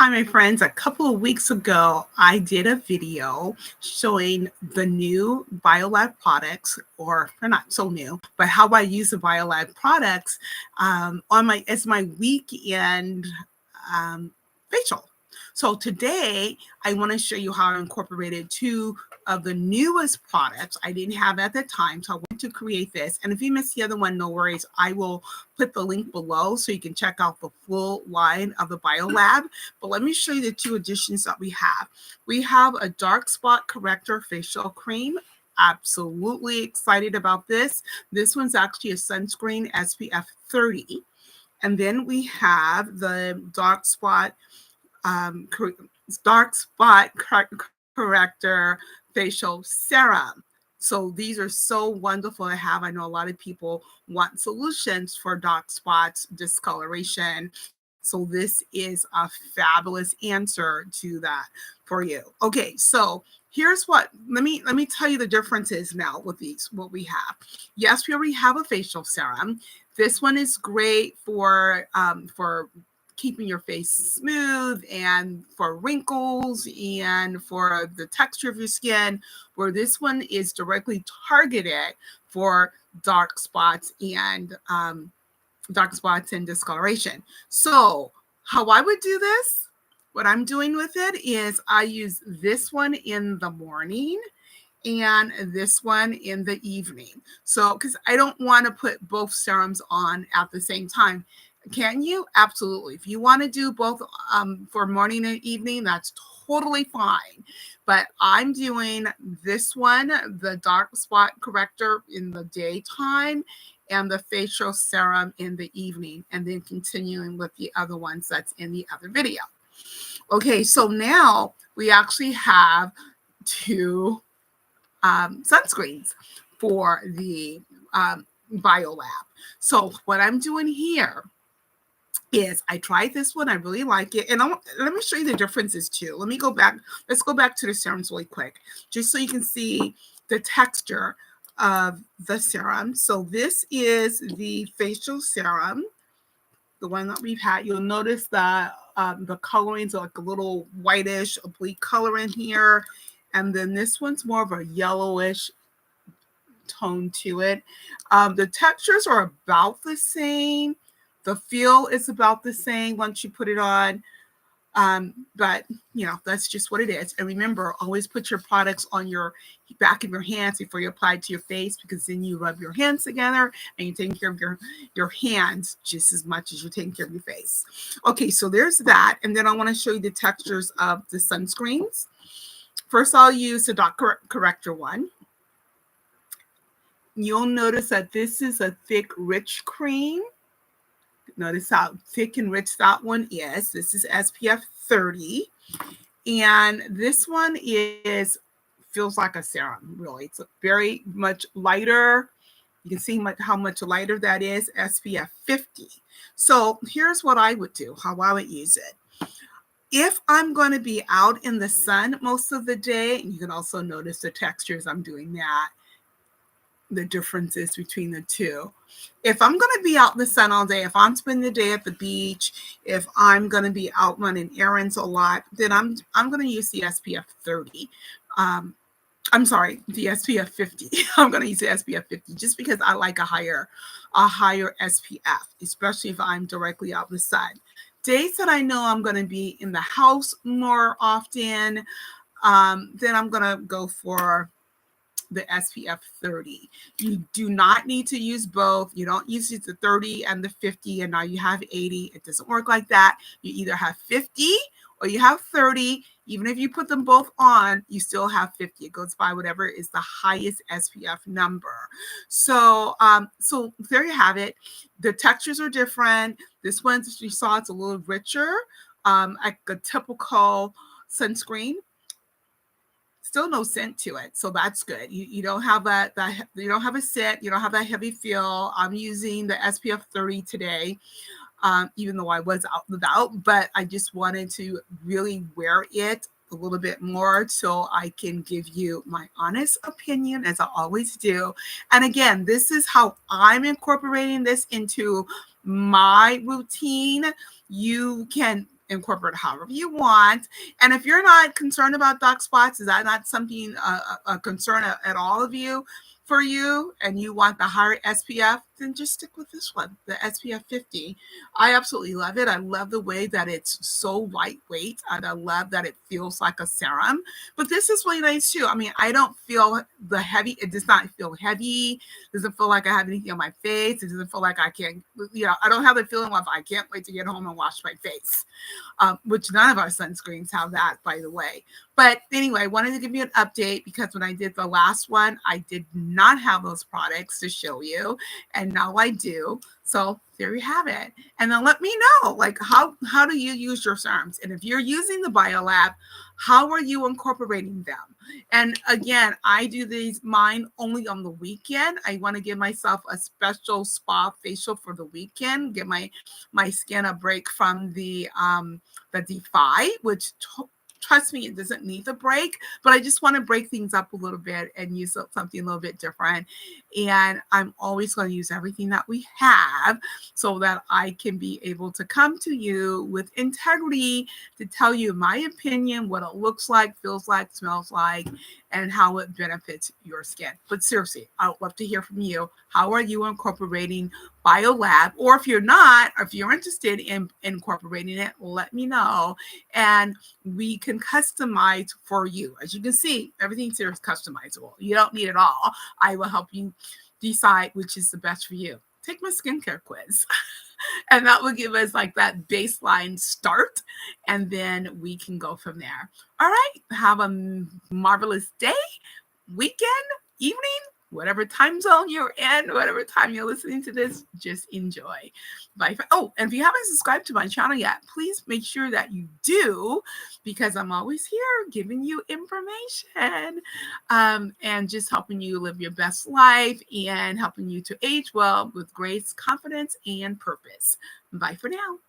Hi, my friends. A couple of weeks ago, I did a video showing the new BioLab products, or they're not so new, but how I use the BioLab products as my weekend facial. So today, I want to show you how I incorporated two of the newest products I didn't have at the time. So I went to create this. And if you missed the other one, no worries. I will put the link below so you can check out the full line of the BioLab. But let me show you the two additions that we have. We have a dark spot corrector facial cream. Absolutely excited about this. This one's actually a sunscreen SPF 30. And then we have the dark spot corrector facial serum. So these are so wonderful to have. I know a lot of people want solutions for dark spots, discoloration. So this is a fabulous answer to that for you. Okay, so here's what, let me tell you the differences now with these, what we have. Yes, we already have a facial serum. This one is great for keeping your face smooth and for wrinkles and for the texture of your skin, where this one is directly targeted for dark spots and discoloration. So how I would do this, what I'm doing with it is I use this one in the morning and this one in the evening. So, because I don't want to put both serums on at the same time. Can you? Absolutely. If you want to do both for morning and evening, that's totally fine. But I'm doing this one, the dark spot corrector, in the daytime and the facial serum in the evening, and then continuing with the other ones that's in the other video. Okay, so now we actually have two sunscreens for the BioLab. So what I'm doing here is I tried this one. I really like it. And let me show you the differences too. Let me go back. Let's go back to the serums really quick, just so you can see the texture of the serum. So this is the facial serum, the one that we've had. You'll notice that the colorings are like a little whitish, oblique color in here. And then this one's more of a yellowish tone to it. The textures are about the same. The feel is about the same once you put it on. But, you know, that's just what it is. And remember, always put your products on your back of your hands before you apply it to your face, because then you rub your hands together and you're taking care of your hands just as much as you're taking care of your face. Okay, so there's that. And then I want to show you the textures of the sunscreens. First, I'll use the Dot Corrector one. You'll notice that this is a thick, rich cream. Notice how thick and rich that one is. This is SPF 30. And this one feels like a serum, really. It's very much lighter. You can see how much lighter that is, SPF 50. So here's what I would do, how I would use it. If I'm going to be out in the sun most of the day, and you can also notice the textures, I'm doing that, the differences between the two. If I'm going to be out in the sun all day, if I'm spending the day at the beach, if I'm going to be out running errands a lot, then I'm going to use the SPF 30. I'm sorry, the SPF 50. I'm going to use the SPF 50 just because I like a higher SPF, especially if I'm directly out in the sun. Days that I know I'm going to be in the house more often, then I'm going to go for the SPF 30. You do not need to use both. You don't use the 30 and the 50 and now you have 80. It doesn't work like that. You either have 50 or you have 30. Even if you put them both on, you still have 50. It goes by whatever is the highest SPF number. So, so there you have it. The textures are different. This one, as you saw, it's a little richer, like a typical sunscreen. Still no scent to it, so that's good. You don't have that you don't have a scent, you don't have that heavy feel. I'm using the SPF 30 today, even though I was out and about, but I just wanted to really wear it a little bit more so I can give you my honest opinion, as I always do. And again, this is how I'm incorporating this into my routine. You can incorporate however you want. And if you're not concerned about dark spots, is that not something, a concern at all of you? For you, and you want the higher SPF, then just stick with this one, the SPF 50. I absolutely love it. I love the way that it's so lightweight, and I love that it feels like a serum. But this is really nice too. I mean, I don't feel the heavy. It does not feel heavy. It doesn't feel like I have anything on my face. It doesn't feel like I can't, I don't have the feeling of I can't wait to get home and wash my face. Which none of our sunscreens have that, by the way. But anyway, I wanted to give you an update because when I did the last one, I did not have those products to show you, and now I do. So there you have it. And then let me know, like, how do you use your serums? And if you're using the BioLab, how are you incorporating them? And again, I do mine only on the weekend. I want to give myself a special spa facial for the weekend, give my skin a break from the Defy, which trust me, it doesn't need the break, but I just want to break things up a little bit and use something a little bit different. And I'm always going to use everything that we have so that I can be able to come to you with integrity to tell you my opinion, what it looks like, feels like, smells like, and how it benefits your skin. But seriously, I would love to hear from you. How are you incorporating BioLab? Or if you're not, or if you're interested in incorporating it, let me know. And we can customize for you. As you can see, everything here is customizable. You don't need it all. I will help you decide which is the best for you. Take my skincare quiz. And that will give us like that baseline start. And then we can go from there. All right. Have a marvelous day, weekend, evening, whatever time zone you're in, whatever time you're listening to this, just enjoy. Bye. Oh, and if you haven't subscribed to my channel yet, please make sure that you do, because I'm always here giving you information and just helping you live your best life and helping you to age well with grace, confidence, and purpose. Bye for now.